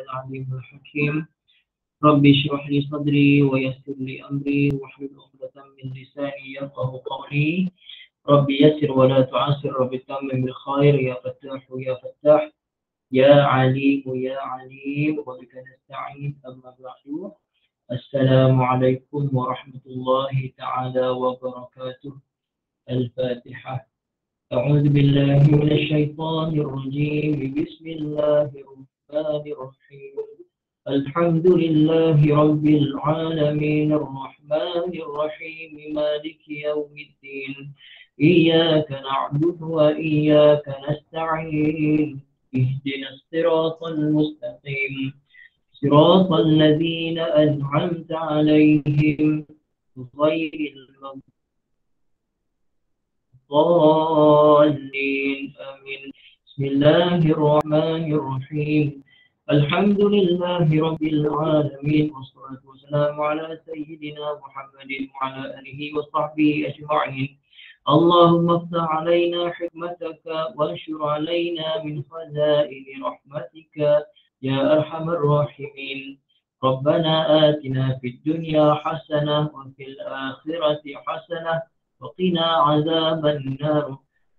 العليم الحكيم. ربي اشرح لي صدري ويسر لي أمري واحلل عقدة من لساني يفقهوا قولي. ربي يسر ولا تعسر، ربي تمم بالخير يا فتاح يا فتاح يا عليم يا عليم، وبك نستعين. أما بعد، السلام عليكم ورحمة الله تعالى وبركاته. الفاتحة. أعوذ بالله من الشيطان الرجيم. بسم الله الرحمن الرحيم. الحمد لله رب العالمين الرحمن الرحيم مالك يوم الدين. إياك نعبد وإياك نستعين. اهدنا الصراط المستقيم، صراط الذين أنعمت عليهم غير المغضوب الضالين. آمين. بسم الله الرحمن الرحيم. الحمد لله رب العالمين، والصلاة والسلام على سيدنا محمد وعلى آله وصحبه أجمعين. اللهم افتح علينا حكمتك وانشر علينا من خزائن رحمتك يا أرحم الراحمين. ربنا آتنا في الدنيا حسنة وفي الآخرة حسنة وقنا عذاب النار.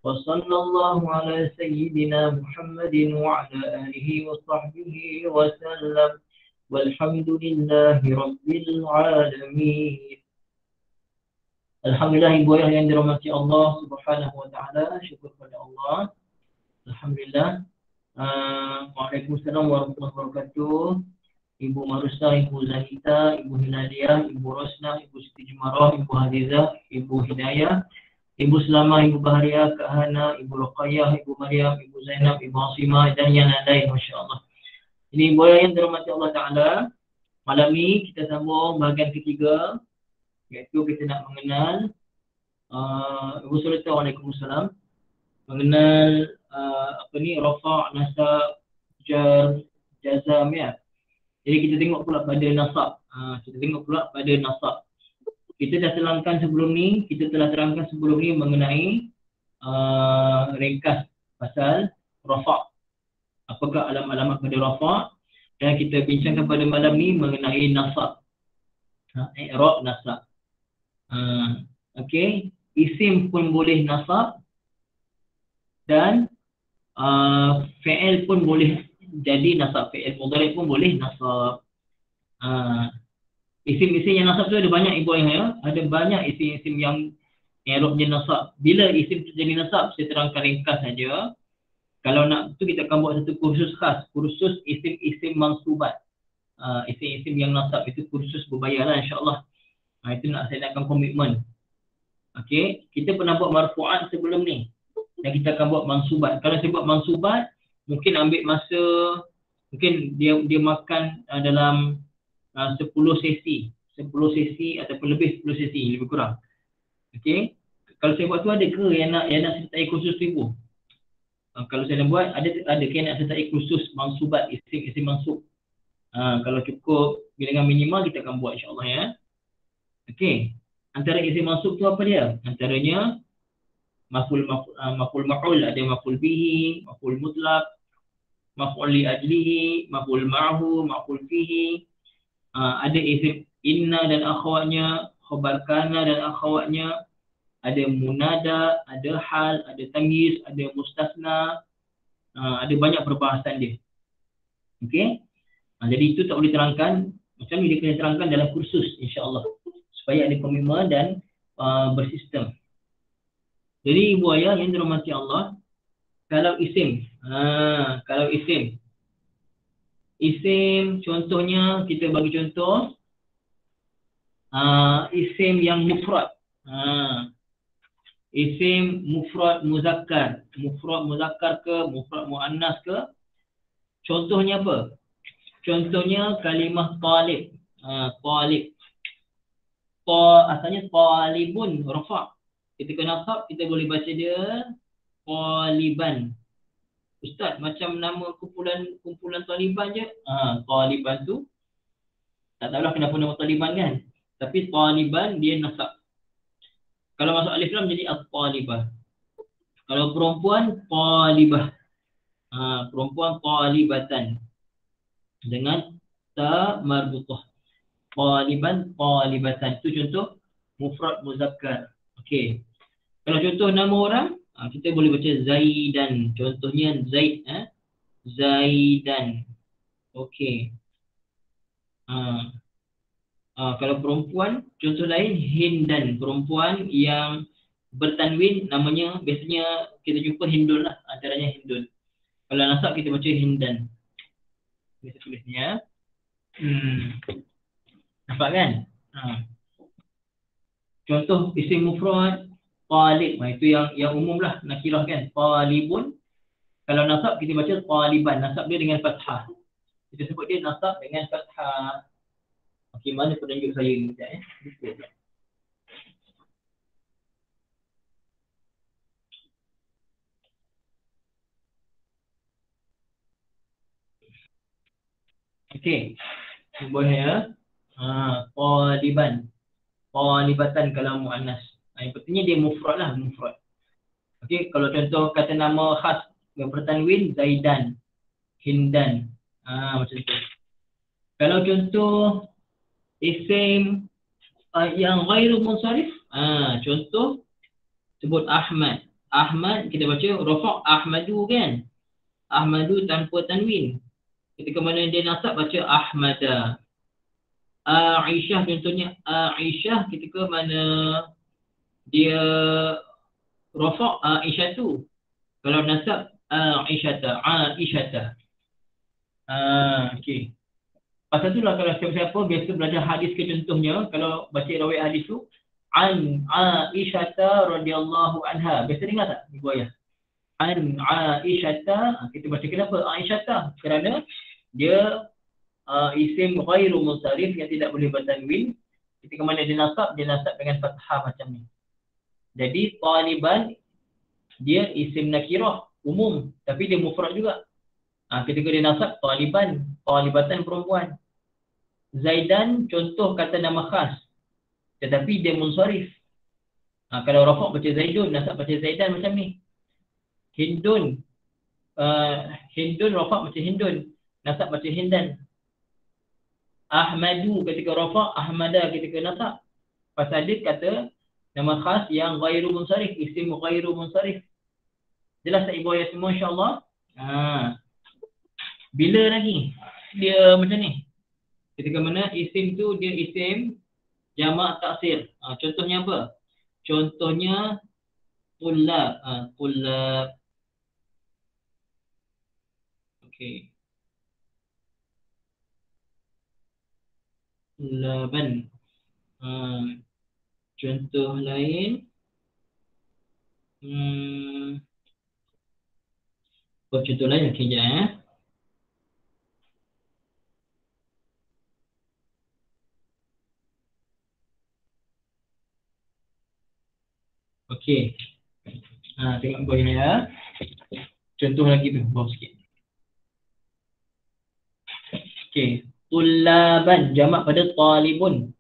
وصلى الله على سيدنا محمد وعلى آله وصحبه وسلم، والحمد لله رب العالمين. Alhamdulillah, ibu ayah yang dirahmati Allah Subhanahu wa taala, syukur kepada Allah. Alhamdulillah. Waalaikumsalam warahmatullahi wabarakatuh. Ibu Marusa, Ibu Zahita, Ibu Hilalia, Ibu Rosna, Ibu Siti Jumarah, Ibu Hadiza, Ibu Hidayah, Ibu Selama, Ibu Baharia, Kak Hana, Ibu Ruqayyah, Ibu Maryam, Ibu Zainab, Ibu Asimah, dan yang lain, Masya Allah. Ini ibu ayah yang dirahmati Allah Ta'ala. Malam ini kita sambung bahagian ketiga, iaitu kita nak mengenal Ibu Sultan, Waalaikumsalam, mengenal rafa', nasab, jar, jazam, ya. Jadi kita tengok pula pada nasab. Kita dah terangkan sebelum ni, mengenai ringkas pasal rafa'. Apakah alamat-alamat pada rafa', dan kita bincangkan pada malam ni mengenai nasab. I'rab nasab. Okey, isim pun boleh nasab dan fi'il pun boleh jadi nasab. Fi'il mudhari' pun boleh nasab. Isim-isim yang nasab tu ada banyak, ibu ayah, ya. Ada banyak isim-isim yang i'rabnya nasab. Bila isim tu jadi nasab, saya terangkan ringkas saja. Kalau nak tu kita akan buat satu kursus khas, kursus isim-isim mansubat. Isim-isim yang nasab itu kursus berbayarlah, insya-Allah. Itu saya nakkan komitmen. Okey, kita pernah buat marfu'at sebelum ni. Dan kita akan buat mansubat. Kalau saya buat mansubat, mungkin ambil masa, mungkin dia makan dalam 10 sesi ataupun lebih 10 sesi, lebih kurang. Okey, kalau saya buat tu, ada ke yang nak sertai kursus tu, ibu? Kalau saya nak buat, ada ke yang nak sertai kursus mansubat, isim mansub? Kalau cukup dengan minimal, kita akan buat, insya-Allah, ya. Okey, antara isim mansub tu apa dia? Antaranya maf'ul maf'ul, ada maf'ul bihi, maf'ul mutlaq, maf'ul li ajlihi, maf'ul ma'hu, maf'ul fihi. Ada isim inna dan akhwatnya, khabar kana dan akhwatnya, ada munada, ada hal, ada tamyiz, ada mustasna. Ada banyak perbahasan dia. Okey. Jadi itu tak boleh terangkan, macam ni dia kena terangkan dalam kursus, insya-Allah, supaya ada komitmen dan bersistem. Jadi ibu ayah yang dirahmati Allah, kalau isim, contohnya, kita bagi contoh isim yang mufrad. Isim mufrad muzakkar ke, mufrad muannas ke. Contohnya apa? Contohnya kalimah talib. Talib. Asalnya talibun rafa'. Ketika nasab, kita boleh baca dia taliban. Ustaz, macam nama kumpulan Taliban je. Taliban tu, tak tahulah kenapa nama Taliban kan. Tapi Taliban dia nasab. Kalau masuk alif lam jadi at-talibah. Kalau perempuan, talibah. Perempuan talibatan. dengan ta marbutah. Taliban, talibatan. Itu contoh mufrad muzakkar. Okey. Kalau contoh nama orang, kita boleh baca Zaidan. Contohnya Zaid, Zaidan. Okey. Kalau perempuan, contoh lain Hindan. Perempuan yang bertanwin namanya biasanya kita jumpa Hindun lah. Antaranya Hindun. Kalau nasab kita baca Hindan. Biasa tulisnya. Nampak kan? Contoh isim mufrad talib. Itu yang umum lah. Nakirah kan. Talibun. Kalau nasab kita baca taliban. Nasab dia dengan fathah. Kita sebut dia nasab dengan fathah. Okey, mana penunjuk saya ni sekejap ya. Okey. Boleh ya. Taliban. Talibatan kalau muannas. Yang pentingnya dia mufrad lah, mufrad. Okey, kalau contoh kata nama khas yang bertanwin Zaidan, Hindan. Macam tu. Kalau contoh isim yang ghairu munsharif, contoh sebut Ahmad. Ahmad kita baca rafa' Ahmadu kan? Ahmadu tanpa tanwin. Ketika mana dia nasab baca Ahmada. Aisyah contohnya Aisyah ketika mana dia rafa' Aisyatu. Kalau nasab Aisyata, Aisyata. Okey. Pasal itulah kalau siapa-siapa biasa belajar hadis ke contohnya, kalau baca riwayat hadis tu an Aisyata radhiyallahu anha. Biasa dengar tak ibu ayah? An Aisyata, kita baca kenapa Aisyata? Kerana dia isim ghairu munsharif yang tidak boleh bertanwin. Ketika mana dia nasab dengan fathah macam ni. Jadi taliban dia isim nakirah umum tapi dia mufrad juga. Ketika dia nasab taliban, talibatan perempuan. Zaidan contoh kata nama khas tetapi dia munsharif. Kalau rafa' baca Zaidun, nasab baca Zaidan macam ni. Hindun, Hindun rafa' baca Hindun, nasab baca Hindan. Ahmadu ketika rafa', Ahmada ketika nasab. Pasal dia kata nama khas yang ghairu munsharif, isim ghairu munsharif. Jelas tak ibu ayah semua insya-Allah? Bila lagi dia macam ni? Ketika mana isim tu dia isim jamak taksir. Contohnya apa? Contohnya tullab. Tullab. Okey. Tullaban. Contoh lain. Contoh lain okey je Okey. Tengok boleh ya. Contoh lagi tu, bawah sikit. Okey. Tullaban jamak pada talibun.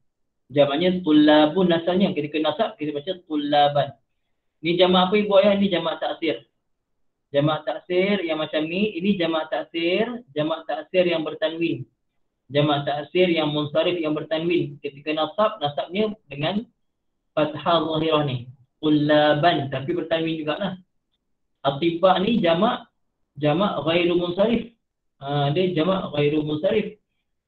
Jamaknya tullabun asalnya. Ketika nasab kita baca tullaban. Ni jamak apa ibu ayah? Ni jamak taksir. Jamak taksir yang macam ni, ini jamak taksir yang bertanwin. Jamak taksir yang munsharif yang bertanwin. Ketika nasabnya dengan fathah zahirah ni. Tullaban tapi bertanwin jugalah. Atibba ni jamak ghairu munsharif. Dia jamak ghairu munsharif.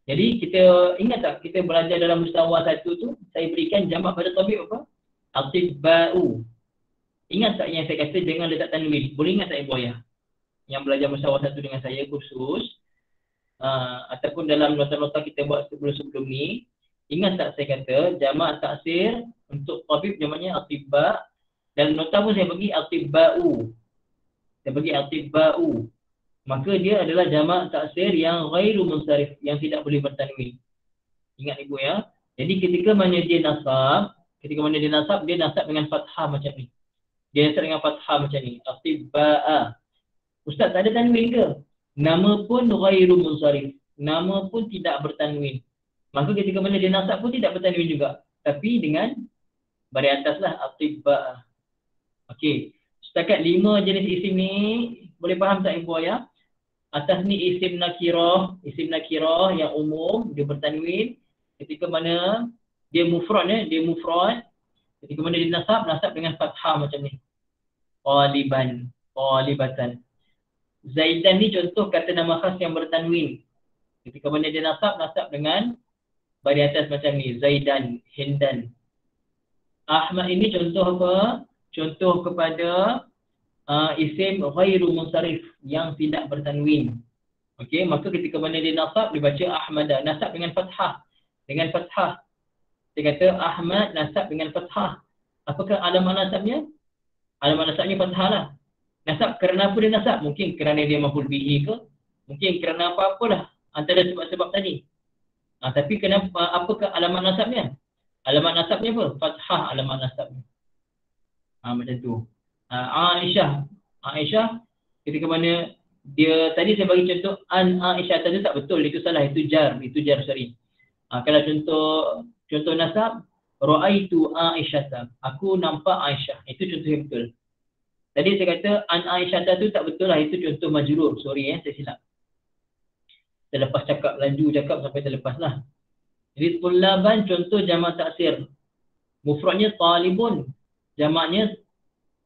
Jadi kita ingat tak kita belajar dalam mustawah 1 tu saya berikan jamak pada tabib apa? Atibba'u. Ingat tak yang saya kata jangan letak tanwin? Boleh ingat tak ibu ayah? Yang belajar mustawah 1 dengan saya khusus ataupun dalam nota-nota kita buat sebelum-sebelum ni, ingat tak saya kata jamak taksir untuk tabib jamaknya atibba dan nota pun saya bagi atibba'u. Saya bagi atibba'u. Maka dia adalah jamak taksir yang ghairu munsharif, yang tidak boleh bertanwin. Ingat ibu ya. Jadi ketika mana dia nasab dia nasab dengan fathah macam ni. Dia nasab dengan fathah macam ni. Atibba'a. Ustaz tak ada tanwin ke? Nama pun ghairu munsharif. Nama pun tidak bertanwin. Maka ketika mana dia nasab pun tidak bertanwin juga. Tapi dengan baris atas lah. Atibba'a. Okey. Setakat 5 jenis isim ni boleh faham tak ibu ayah? Atas ni isim nakirah yang umum, dia bertanwin. Ketika mana dia mufrad dia mufrad. Ketika mana dia nasab dengan fathah macam ni. Qaliban, qalibatan. Zaidan ni contoh kata nama khas yang bertanwin. Ketika mana dia nasab dengan bari atas macam ni, Zaidan, Hindan. Ahmad ini contoh apa? Contoh kepada isim ghairu munsharif yang tidak bertanwin. Okey, maka ketika mana dia nasab dia baca Ahmada, nasab dengan fathah. Dengan fathah. Dia kata Ahmad nasab dengan fathah. Apakah alamat nasabnya? Alamat nasabnya fathah lah. Nasab kerana apa dia nasab? Mungkin kerana dia maf'ul bihi ke? Mungkin kerana apa-apalah antara sebab-sebab tadi. Tapi kenapa, apakah alamat nasabnya? Alamat nasabnya apa? Fathah alamat nasabnya. Macam tu. Aisyah ketika mana dia tadi saya bagi contoh an Aisyah tadi tak betul, itu salah, itu jar sorry. Kalau contoh nasab ra'aitu Aisyah, aku nampak Aisyah, itu contoh yang betul. Tadi saya kata an Aisyah tu tak betul lah, itu contoh majrur. Sorry saya silap. Terlepas laju cakap sampai terlepas lah. Jadi tullaban contoh jamak taksir. Mufradnya talibun, jamaknya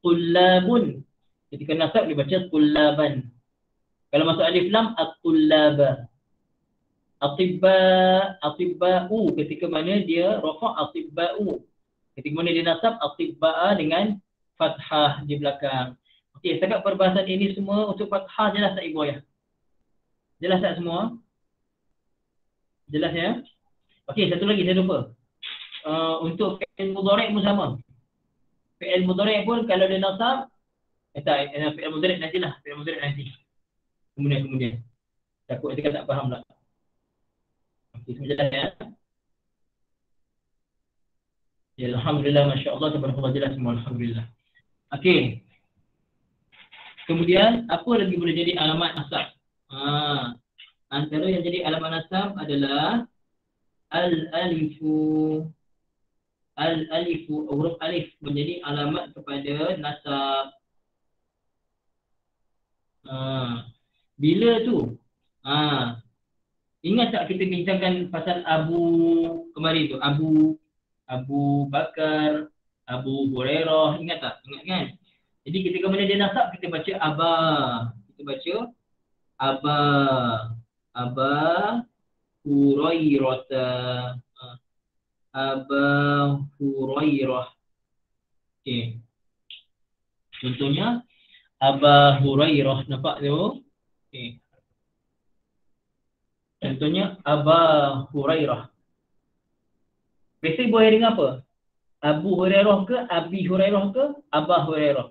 tullabun. Ketika nasab dibaca tullaban. Kalau masuk alif lam at-tullaba. Atibba'u ketika mana dia rafa' atibba'u. Ketika mana dia nasab atibba'a dengan fathah di belakang. Okey, setakat perbahasan ini semua untuk fathah jelas tak ibu ayah? Jelas tak semua? Jelas ya? Okey, satu lagi saya lupa. Untuk fi'il mudhari' pun sama. Fi'il mudhari' pun kalau dia nasab fi'il mudhari' nantilah, fi'il mudhari' nanti. Kemudian. Takut dia tak faham lah. Okey, semua jelas ya? Ya, alhamdulillah, masya-Allah, tabarakallah, jelas semua, alhamdulillah. Okey. Kemudian apa lagi boleh jadi alamat nasab? Antara yang jadi alamat nasab adalah al-alifu. Al-alifu, huruf alif menjadi alamat kepada nasab. Bila tu? Ingat tak kita bincangkan pasal Abu kemarin tu? Abu Bakar, Abu Hurairah, ingat tak? Ingat kan? Jadi ketika mana dia nasab kita baca Aba. Kita baca Aba Hurairah. Aba Hurairah. Okey. Contohnya Aba Hurairah, nampak tu? Okey. Contohnya Aba Hurairah. Biasa ibu ayah dengar apa? Abu Hurairah ke, Abi Hurairah ke, Aba Hurairah?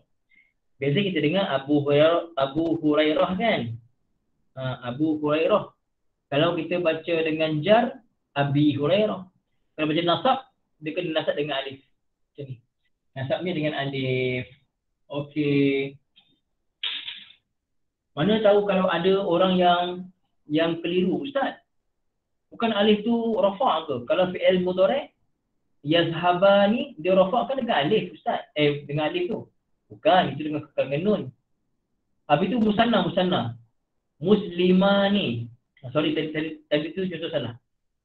Biasa kita dengar Abu Hurairah kan? Abu Hurairah. Kalau kita baca dengan jar, Abi Hurairah. Kalau baca nasab, dia kena nasab dengan alif. Macam ni. Nasabnya dengan alif. Okey. Mana tahu kalau ada orang yang keliru, Ustaz. Bukan alif tu rafa' ke? Kalau fi'il mudhari' yazhabani dia rafa' kan dengan alif, Ustaz. Dengan alif tu. Bukan, itu dengan nun. Habis tu musanna. Muslimani. Sorry, tadi tu contoh salah.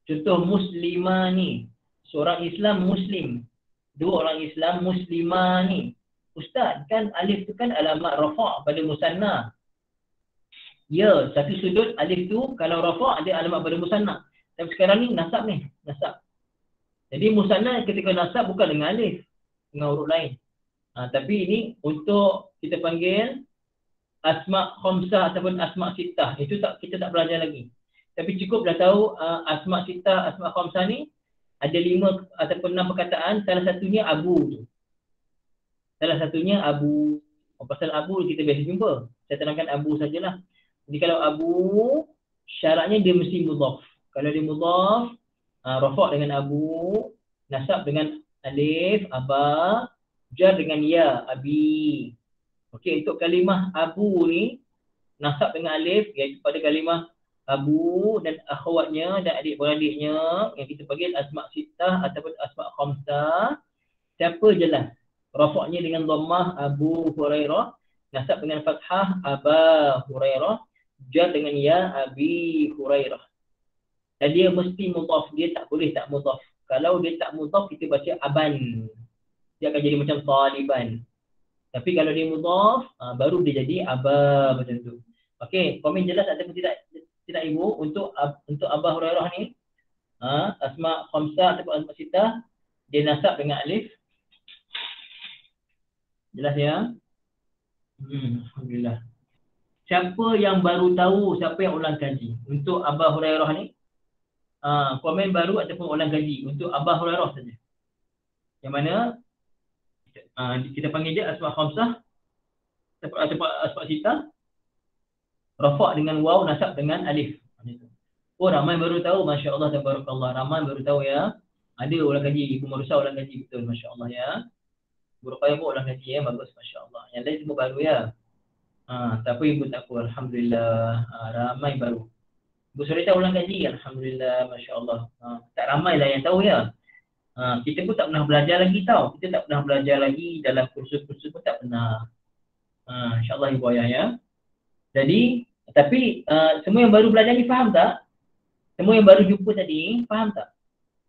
Contoh muslimani. Seorang Islam muslim. Dua orang Islam muslimani. Ustaz, kan alif tu kan alamat rafa' pada musanna. Ya, satu sudut alif tu kalau rafa' dia alamat pada musanna. Tapi sekarang ni nasab. Jadi musanna ketika nasab bukan dengan alif, dengan huruf lain. Tapi ini untuk kita panggil asma' khamsah ataupun asma' sittah. Itu kita tak belajar lagi. Tapi cukup dah tahu asma' sittah, asma' khamsah ni ada 5 ataupun 6 perkataan, salah satunya Abu tu. Pasal Abu kita biasa jumpa. Saya terangkan Abu sajalah. Jadi kalau Abu, syaratnya dia mesti mudhaf. Kalau dia mudhaf, rafa' dengan Abu, nasab dengan alif, Aba, jar dengan ya, Abi. Okey, untuk kalimah Abu ni, nasab dengan alif, iaitu pada kalimah Abu dan akhwatnya dan adik-beradiknya, yang kita panggil asma' sittah ataupun asma' khamsah. Siapa jelas? Rafa'nya dengan dhammah Abu Hurairah, nasab dengan fathah Aba Hurairah, jar dengan ya Abi Hurairah. Dan dia mesti mudhaf, dia tak boleh tak mudhaf. Kalau dia tak mudhaf kita baca aban. Dia akan jadi macam taliban. Tapi kalau dia mudhaf, baru dia jadi aba macam tu. Okey, komen jelas ataupun tidak ibu untuk Aba Hurairah ni? Asma khamsah ataupun asma sitah dia nasab dengan alif. Jelas ya? Alhamdulillah. Siapa yang baru tahu, siapa yang ulang kaji untuk Aba Hurairah ni? Komen baru ataupun ulang kaji untuk Aba Hurairah saja. Yang mana kita panggil dia asma khamsah ataupun asma sitah, rafa' dengan waw, nasab dengan alif. Oh, ramai baru tahu, masya-Allah tabarakallah. Ramai baru tahu ya. Ada ulang kaji, Ibu Marusa ulang kaji betul, masya-Allah ya. Guru Qayyim pun ulang kaji ya, bagus masya-Allah. Yang lain semua baru ya. Tak apa ibu, tak apa, alhamdulillah. Ramai baru. Ibu Surita ulang kaji, alhamdulillah, masya-Allah. Tak ramai lah yang tahu ya. Kita pun tak pernah belajar lagi tahu. Kita tak pernah belajar lagi dalam kursus-kursus pun tak pernah. Insya-Allah ibu ayah ya. Jadi, tapi semua yang baru belajar ni faham tak? Semua yang baru jumpa tadi, faham tak?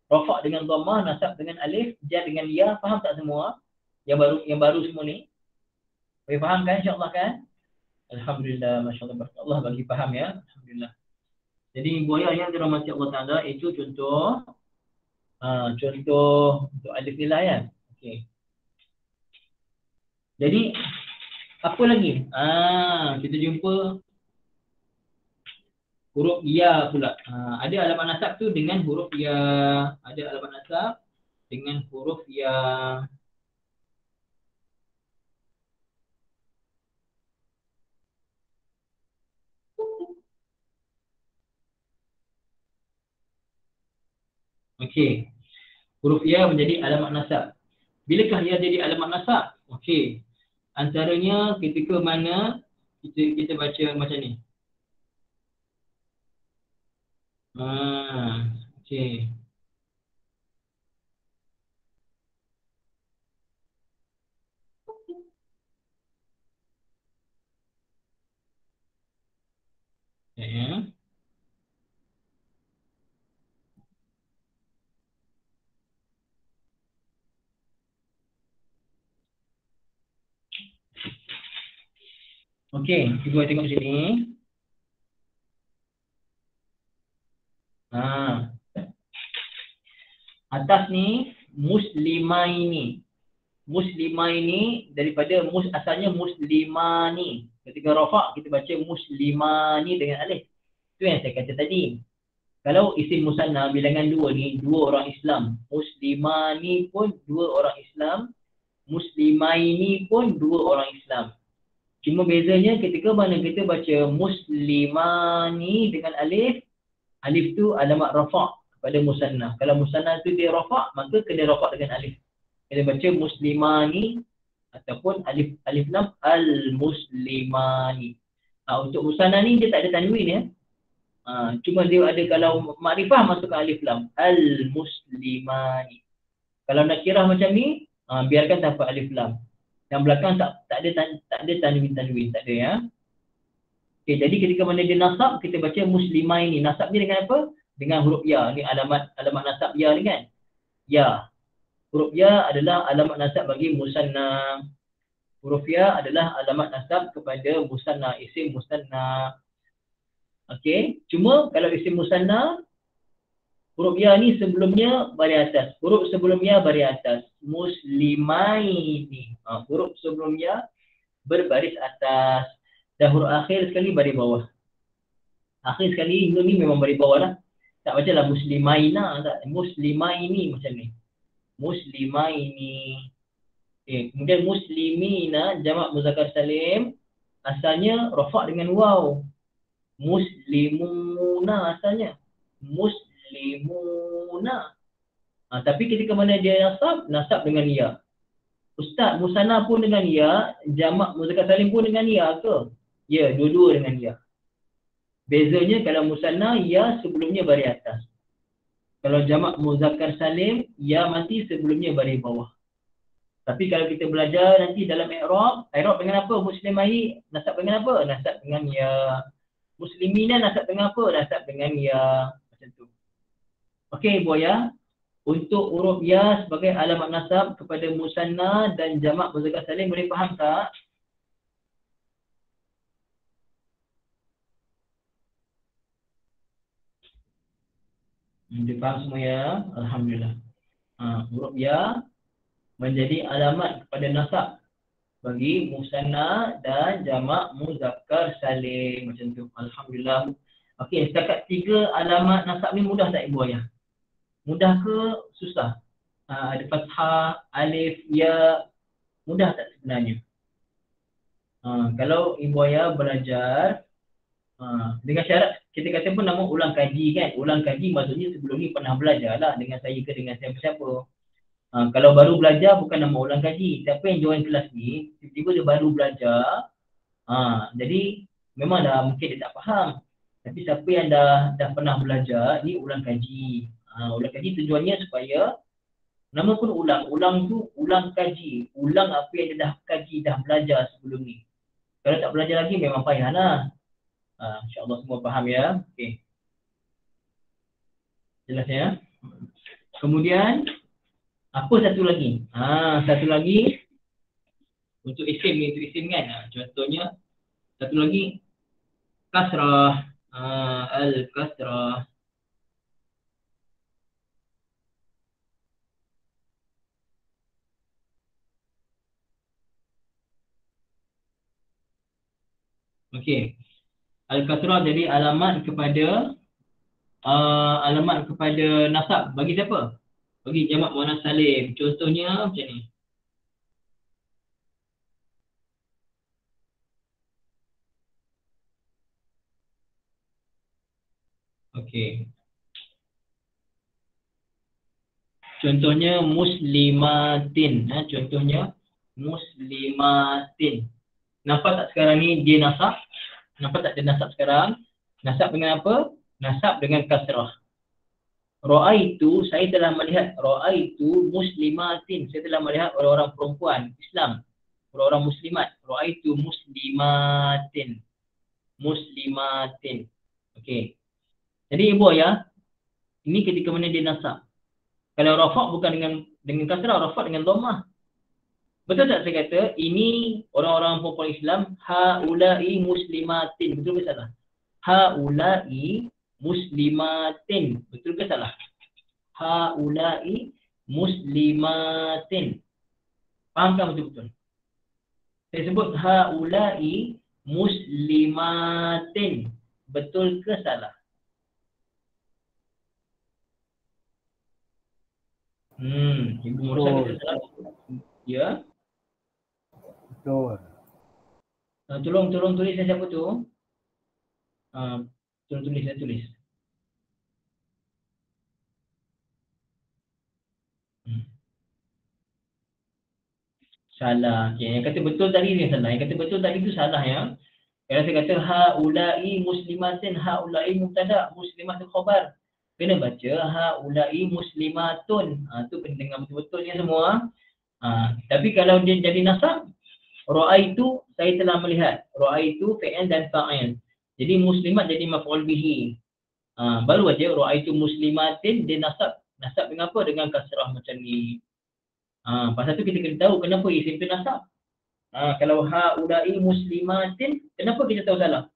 Rafa' dengan dhammah, nasab dengan alif, jar dengan ya, faham tak semua? Yang baru semua ni? Boleh faham kan insya-Allah kan? Alhamdulillah, masya-Allah, Allah bagi faham ya. Alhamdulillah. Jadi ibu ayah yang dirahmati Allah Taala, itu contoh untuk alif ni lah ya. Okey. Jadi apa lagi? Kita jumpa huruf ya pula. Ada alamat nasab tu dengan huruf ya. Ada alamat nasab dengan huruf ya. Okey. Huruf ya menjadi alamat nasab. Bilakah ia jadi alamat nasab? Okey. Antaranya ketika mana kita baca macam ni. Okey. Ya. Okey, cuba tengok sini. Atas ni muslimaini. Muslimaini daripada asalnya muslimani. Ketika rafa' kita baca muslimani dengan alif. Itu yang saya kata tadi. Kalau isim musanna bilangan dua ni, dua orang Islam. Muslimani pun dua orang Islam. Muslimaini pun dua orang Islam. Cuma bezanya ketika mana kita baca muslimani dengan alif, alif tu alamat rafa' kepada musanna. Kalau musanna tu dia rafa', maka kena rafa' dengan alif. Kita baca muslimani ataupun alif lam al-muslimani. Untuk musanna ni dia tak ada tanwin ya. Cuma dia ada, kalau makrifah masukkan alif lam al-muslimani. Kalau nakirah macam ni, biarkan tanpa alif lam. Yang belakang tak ada tanwin, tak ada ya. Okey, jadi ketika mana dia nasab, kita baca muslimah ini. Nasab ni dengan apa? Dengan huruf ya. Ni alamat nasab ya ni kan? Ya. Huruf ya adalah alamat nasab bagi musanna. Huruf ya adalah alamat nasab kepada musanna, isim musanna. Okey, cuma kalau isim musanna, huruf ya ni sebelumnya baris atas. Huruf sebelumnya baris atas. Muslimaini. Huruf sebelumnya berbaris atas. Dan huruf akhir sekali baris bawah. Akhir sekali ni memang baris bawah lah. Tak baca lah muslimaina, tak. Muslimaini macam ni. Muslimaini. Okay. Kemudian muslimina, jamak muzakkar salim. Asalnya rafa' dengan waw. Muslimuna asalnya. Muslimuna. Tapi ketika mana dia nasab dengan ya. Ustaz, musanna pun dengan ya, jamak muzakkar salim pun dengan ya ke? Ya, dua-dua dengan ya. Bezanya kalau musanna, ya sebelumnya baris atas. Kalau jamak muzakkar salim, ya mati sebelumnya baris bawah. Tapi kalau kita belajar nanti dalam i'rab dengan apa? Muslimahi nasab dengan apa? Nasab dengan ya. Muslimina nasab dengan apa? Nasab dengan ya, macam tu. Okey, Buaya. Untuk huruf ya sebagai alamat nasab kepada musanna dan jamak muzakkar salim, boleh faham tak? Dia faham semua ya? Alhamdulillah. Huruf ya menjadi alamat kepada nasab bagi musanna dan jamak muzakkar salim, macam tu. Alhamdulillah. Okey, setakat 3 alamat nasab ni mudah tak Ibu Ayah? Mudah ke susah? Ada fathah, alif, ya, mudah tak sebenarnya? Kalau Ibu Ayah belajar dengan syarat kita kata pun nama ulang kaji kan. Ulang kaji maksudnya sebelum ni pernah belajar lah dengan saya ke dengan siapa-siapa. Kalau baru belajar bukan nama ulang kaji. Siapa yang join kelas ni, tiba-tiba dia baru belajar. Jadi memang dah mungkin dia tak faham. Tapi siapa yang dah pernah belajar, ni ulang kaji. Ulang kaji tujuannya supaya nama pun ulang. Ulang tu ulang kaji. Ulang apa yang dia dah kaji, dah belajar sebelum ni. Kalau tak belajar lagi memang payah lah. InsyaAllah semua faham ya. Okey. Jelas ya. Kemudian apa satu lagi? Satu lagi untuk isim ni, untuk isim kan. Contohnya satu lagi kasrah. Al-kasrah. Okey. Al-kasrah jadi alamat kepada nasab. Bagi siapa? Bagi jamak muannas salim. Contohnya macam ni. Okey. Contohnya muslimatin. Contohnya muslimatin. Nampak tak sekarang ni dia nasab? Nampak tak dia nasab sekarang? Nasab dengan apa? Nasab dengan kasrah. Ra'aitu, saya telah melihat. Ra'aitu muslimatin. Saya telah melihat orang-orang perempuan Islam. Orang-orang muslimat. Ra'aitu muslimatin. Muslimatin. Okey. Jadi Ibu Ayah, ini ketika mana dia nasab. Kalau rafa' bukan dengan kasrah, rafa' dengan dhammah. Betul tak saya kata ini orang-orang perempuan Islam haula'i muslimatin, betul ke salah? Haula'i muslimatin, betul ke salah? Haula'i muslimatin. Faham tak betul-betul? Saya sebut haula'i muslimatin, betul ke salah? Ibu Musa kata salah. Ya. Betul. Tolong tulis siapa tu? Tolong tulis. Salah. Okay. Yang kata betul tadi ni salah. Yang kata betul tadi tu salah ya. Kalau saya kata haula'i muslimatin, haula'i mubtada, muslimat tu khabar. Kena baca haula'i muslimatun. Tu kena dengar betul-betul ni semua. Tapi kalau dia jadi nasab, ra'aitu, saya telah melihat. Ra'aitu fi'il dan fa'il. Jadi muslimat jadi maf'ul bihi. Baru aja ra'aitu muslimatin dia nasab dengan apa? Dengan kasrah macam ni. Pasal tu kita kena tahu kenapa isim tu nasab. Kalau haula'i muslimatin, kenapa kita tahu salah?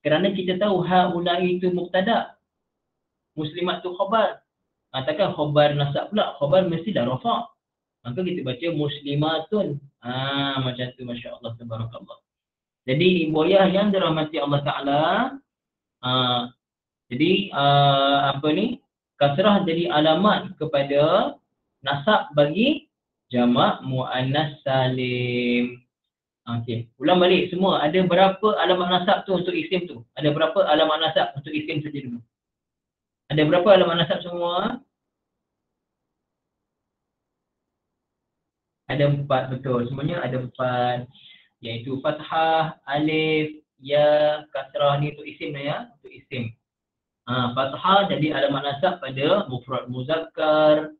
Kerana kita tahu haula'i itu mubtada. Muslimat tu khabar. Takkan khabar nasab pula, khabar mesti dah rafa'. Maka kita baca muslimatun. Macam tu, masya-Allah, tabarakallah. Jadi Ibu Ayah yang dirahmati Allah Taala, jadi apa ni? Kasrah jadi alamat kepada nasab bagi jamak muannas salim. Okey, ulang balik semua. Ada berapa alamat nasab tu untuk isim tu? Ada berapa alamat nasab untuk isim saja dulu? Ada berapa alamat nasab semua? Ada 4, betul. Semuanya ada 4. Iaitu fathah, alif, ya, kasrah ni untuk isim ya, untuk isim. Fathah jadi alamat nasab pada mufrad muzakkar.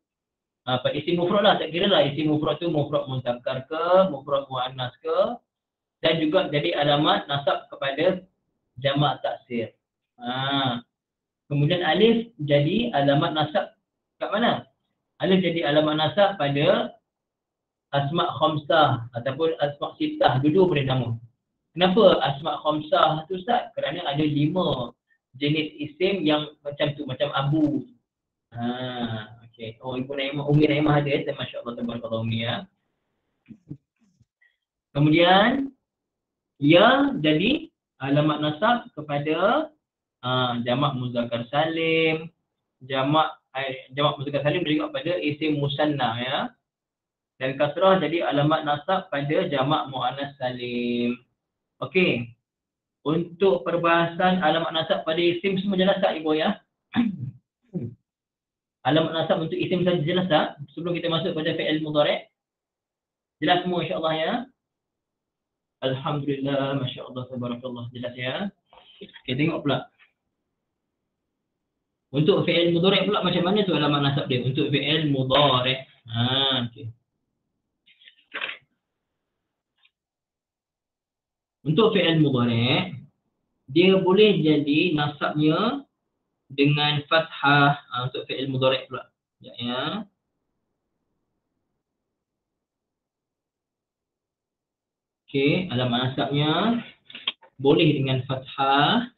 Pada isim mufrad lah, tak kira lah isim mufrad tu mufrad muzakkar ke, mufrad muannas ke. Dan juga jadi alamat nasab kepada jamak taksir. Kemudian alif jadi alamat nasab kat mana? Alif jadi alamat nasab pada asma' khamsah ataupun asma' sittah, dua-dua boleh nama. Kenapa asma' khamsah tu Ustaz? Kerana ada 5 jenis isim yang macam tu, macam abu. Okey. Oh, Ibu Naimah, Umi Naimah ada, masya-Allah, tabarakallah Umi ya. Kemudian ya jadi alamat nasab kepada jamak muzakkar salim, jamak muzakkar salim juga pada isim musanna ya. Dan kasrah jadi alamat nasab pada jamak muannas salim. Okey. Untuk perbahasan alamat nasab pada isim semua jelas tak Ibu ya? Alamat nasab untuk isim saja jelas tak? Sebelum kita masuk pada fi'il mudhari'. Jelas semua insya-Allah ya. Alhamdulillah, masya-Allah, tabarakallah, jelas ya. Kita tengok pula. Untuk fi'il mudhari' pula macam mana tu alamat nasab dia? Untuk fi'il mudhari'. Okey. Untuk fi'il mudhari' dia boleh jadi nasabnya dengan fathah. Untuk fi'il mudhari' pula. Ya. Okey, alamat nasabnya boleh dengan fathah.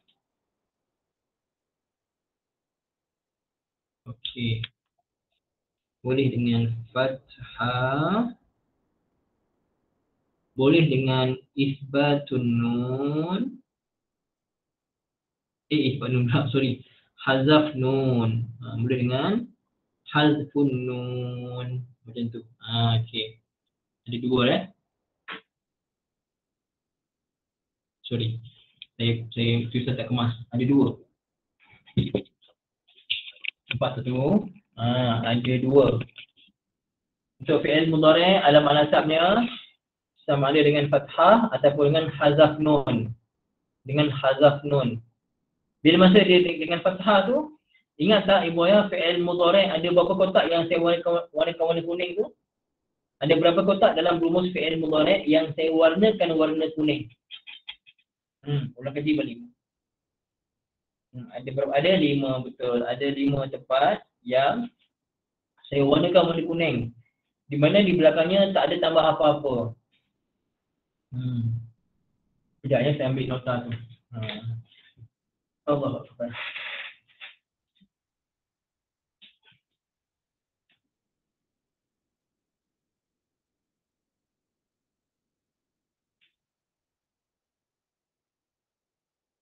Okey. Boleh dengan fathah. Boleh dengan isbatun nun. Isbat nun pula, sorry. Hazaf nun. Boleh dengan hazfun nun. Macam tu. Okey. Ada dua Sorry. Saya tulisan tak kemas. Ada dua. Nampak satu. Ada dua. Untuk fi'il mudhari' alamat nasabnya sama ada dengan fathah ataupun dengan hazaf nun. Dengan hazaf nun. Bila masa dia dengan fathah tu, ingat tak Ibu ya, fi'il mudhari' ada berapa kotak yang saya warna kuning tu? Ada berapa kotak dalam rumus fi'il mudhari' yang saya warnakan warna kuning? Ulang kaji balik. Ada berapa? Ada 5, betul. Ada 5 tempat yang saya warnakan warna kuning. Di mana di belakangnya tak ada tambah apa-apa. Sekejap ya, saya ambil nota tu. Allah Akbar.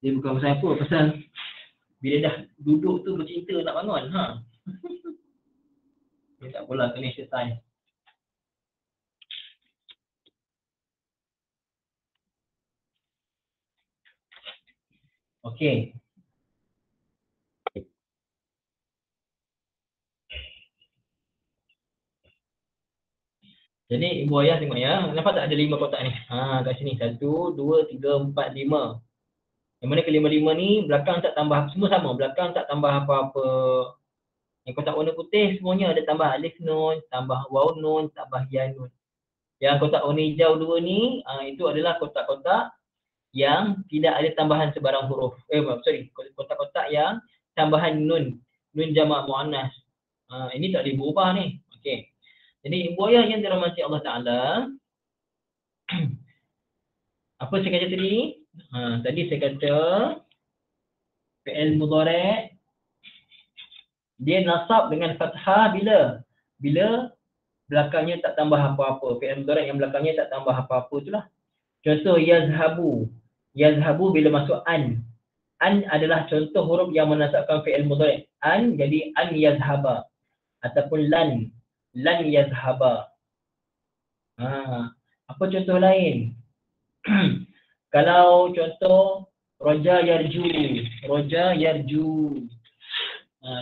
Dia bukan pasal apa, pasal bila dah duduk tu bercinta nak bangun. Dia tak apalah, kena exercise. Okey. Jadi Ibu Ayah tengok ya, nampak tak ada 5 kotak ni? Kat sini 1, 2, 3, 4, 5. Yang mana ke-5 ni belakang tak tambah, semua sama, belakang tak tambah apa-apa. Yang kotak warna putih semuanya ada tambah alif nun, tambah waw nun, tambah ya nun. Yang kotak warna hijau 2 ni, itu adalah kotak-kotak yang tidak ada tambahan sebarang huruf. Kotak-kotak yang tambahan nun jamak muannas. Ini tak boleh berubah ni. Okey. Jadi Ibu Ayah yang dirahmati Allah Taala, apa saya kata tadi? Tadi saya kata fi'il mudhari' dia nasab dengan fathah bila belakangnya tak tambah apa-apa. Fi'il mudhari' yang belakangnya tak tambah apa-apa itulah. Contoh yazhabu. Yazhabu bila masuk an. An adalah contoh huruf yang menasabkan fi'il mudhari'. An jadi an yazhaba ataupun lan yazhaba. Apa contoh lain? Kalau contoh roja yarju.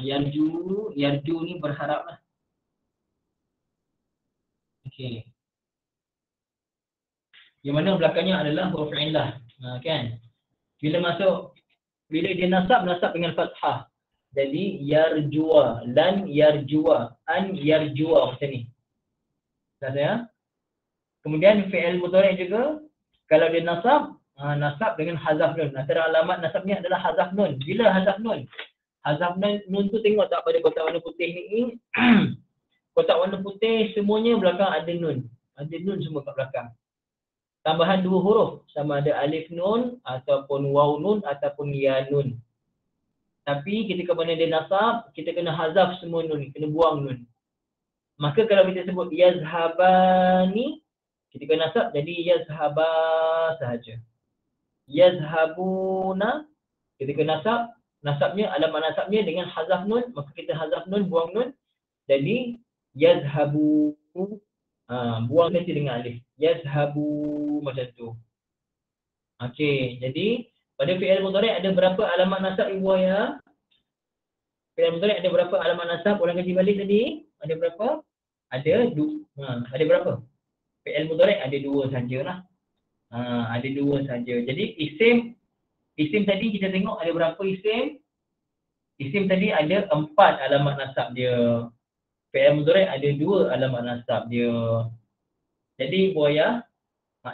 Yarju ni berharap lah. Okey. Yang mana belakangnya adalah huruf illah. Kan? Bila dia nasab dengan fathah. Jadi yarjua, lan yarjua, an yarjua macam ni. Dah ya? Kemudian fi'il mudhari' juga kalau dia nasab nasab dengan hazaf nun. Antara alamat nasabnya adalah hazaf nun. Bila hazaf nun? Hazaf nun tu tengok tak pada kotak warna putih ni. Kotak warna putih semuanya belakang ada nun. Ada nun semua kat belakang. Tambahan 2 huruf. Sama ada alif nun ataupun waw nun ataupun ya nun. Tapi ketika mana dia nasab, kita kena hazaf semua nun. Kena buang nun. Maka kalau kita sebut yazhabani, ketika nasab jadi yazhaba sahaja. Yazhabuna, ketika nasabnya, alamat nasabnya dengan hazaf nun, maka kita hazaf nun, buang nun, jadi yazhabu, buang nanti dengan alif. Yazhabu, macam tu. Okey, jadi pada fi'il mudhari' ada berapa alamat nasab ibu ayah? Fi'il mudhari' ada berapa alamat nasab? Ulang kaji balik tadi. Ada berapa? Ada ada berapa? Fi'il mudhari' ada 2 sajalah. Ada 2 saja. Jadi isim tadi kita tengok ada berapa isim? Isim tadi ada 4 alamat nasab dia. Fi'il mudhari' ada 2 alamat nasab dia. Jadi buaya,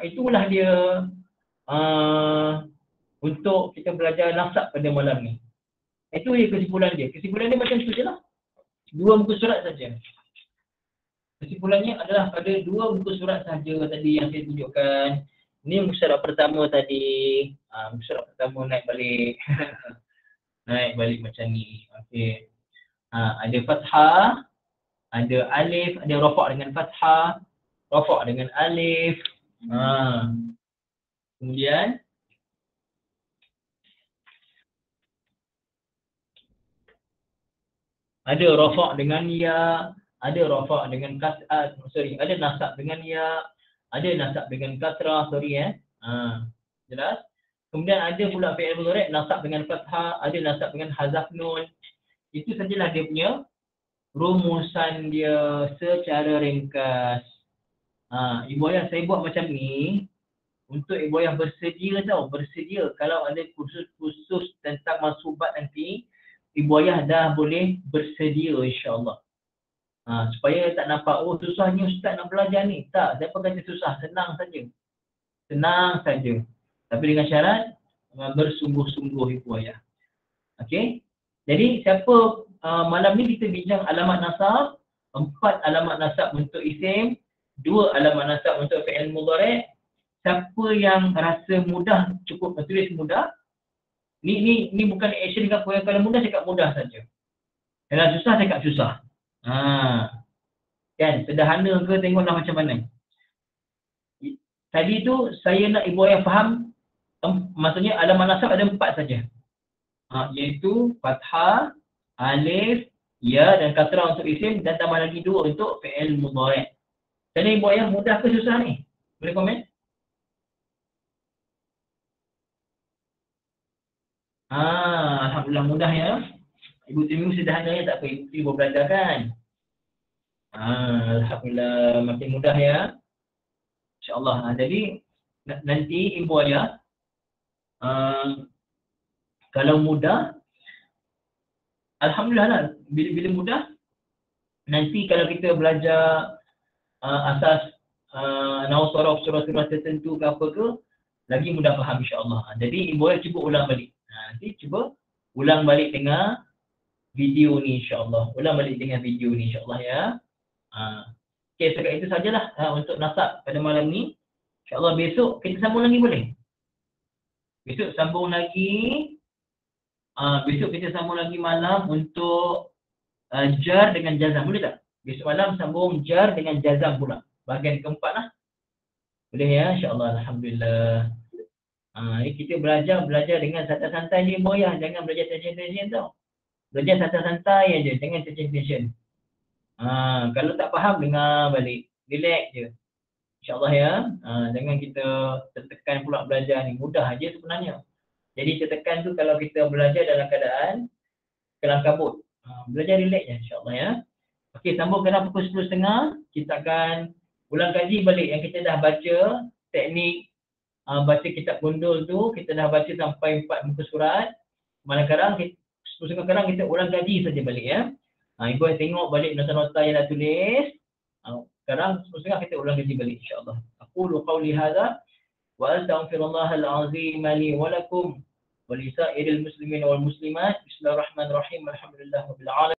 itulah dia untuk kita belajar nasab pada malam ni. Itu dia kesimpulan dia. Kesimpulan dia macam tu je lah. 2 muka surat saja. Kesimpulannya adalah pada 2 muka surat saja tadi yang saya tunjukkan. Ni muka surat pertama tadi. Muka surat pertama naik balik. Naik balik macam ni. Okey. Ada fathah, ada alif, ada rafa' dengan fathah, rafa' dengan alif. Kemudian ada rafa' dengan ya, ada rafa' dengan ada nasab dengan ya, ada nasab dengan kasrah, jelas? Kemudian ada pula fi'il mudhari' nasab dengan fathah, ada nasab dengan hazaf nun. Itu sajalah dia punya rumusan dia secara ringkas. Ibu ayah saya buat macam ni untuk ibu ayah bersedia kalau ada kursus-kursus tentang mansubat nanti, ibu ayah dah boleh bersedia insya-Allah. Supaya tak nampak susahnya ustaz nak belajar ni. Tak, siapa kata susah, senang saja. Senang saja. Tapi dengan syarat bersungguh-sungguh ibu ayah. Okey. Jadi siapa malam ni kita bincang alamat nasab, 4 alamat nasab untuk isim, 2 alamat nasab untuk fi'il mudhari'. Siapa yang rasa mudah cukup tulis mudah. Ni bukan action ke apa, yang kalau mudah cakap mudah saja. Kalau susah cakap susah. Kan sederhana ke tengoklah macam mana. Tadi tu saya nak ibu ayah faham, maksudnya alamat nasab ada 4 saja. Iaitu fathah, alif, ya dan kasrah untuk isim dan tambah lagi 2 untuk fi'il mudhari'. Jadi ibu ayah mudah ke susah ni? Boleh komen? Alhamdulillah mudah ya. Ibu Timiu sederhana ya, tak apa, ibu Timiu belajar kan? Alhamdulillah makin mudah ya. InsyaAllah. Jadi nanti ibu ayah kalau mudah, alhamdulillah lah. Bila mudah, nanti kalau kita belajar asas nahu surah-surah tertentu ke apa ke, lagi mudah faham insya-Allah. Jadi ibu ayah cuba ulang balik. Nanti cuba ulang balik dengan video ni insya-Allah. Ulang balik dengan video ni insya-Allah ya. Okey, setakat itu sajalah untuk nasab pada malam ni. InsyaAllah besok kita sambung lagi boleh? Besok sambung lagi. Besok kita sambung lagi malam untuk jar dengan jazam. Boleh tak? Besok malam sambung jar dengan jazam pula. Bahagian keempat lah. Boleh ya? InsyaAllah. Alhamdulillah. Kita belajar dengan santai-santai je boyah. Jangan belajar tension-tension tau. Belajar santai-santai aja. Jangan tension-tension. Kalau tak faham, dengar balik. Relax je. InsyaAllah ya. Jangan kita tertekan pula belajar ni. Mudah aja sebenarnya. Jadi tertekan tu kalau kita belajar dalam keadaan kelam kabut. Belajar relax je insyaAllah ya. Okey, sambung kena pukul 10.30. Kita akan ulang kaji balik yang kita dah baca. Teknik baca kitab gundul tu, kita dah baca sampai 4 muka surat. Malam sekarang, 10.30 sekarang kita ulang kaji saja balik ya. Ibu yang tengok balik nota-nota yang dah tulis. Sekarang 10.30 kita ulang kaji balik insyaAllah. Aku qawli hadha wa astaghfirullahal azim li wa lakum wa li sa'iril muslimin wal muslimat. Bismillahirrahmanirrahim. Alhamdulillahirabbil alamin.